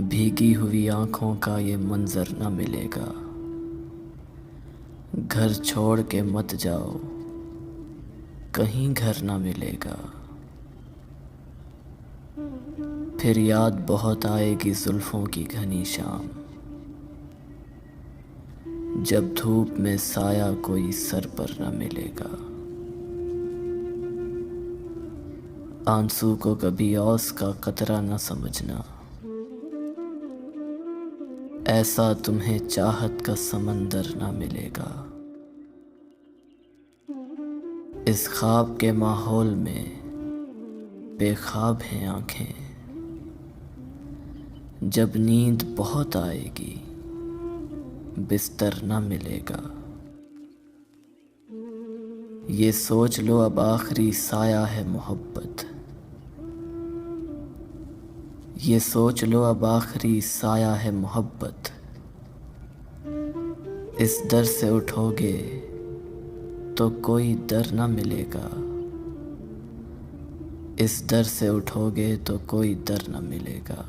भीगी हुई आंखों का ये मंजर न मिलेगा। घर छोड़ के मत जाओ, कहीं घर न मिलेगा। फिर याद बहुत आएगी जुल्फों की घनी शाम, जब धूप में साया कोई सर पर न मिलेगा। आंसू को कभी औस का कतरा न समझना, ऐसा तुम्हें चाहत का समंदर ना मिलेगा। इस ख्वाब के माहौल में बेख्वाब हैं आंखें, जब नींद बहुत आएगी बिस्तर ना मिलेगा। ये सोच लो अब आखिरी साया है मोहब्बत, ये सोच लो अब आखिरी साया है मोहब्बत। इस दर से उठोगे तो कोई दर ना मिलेगा, इस दर से उठोगे तो कोई दर ना मिलेगा।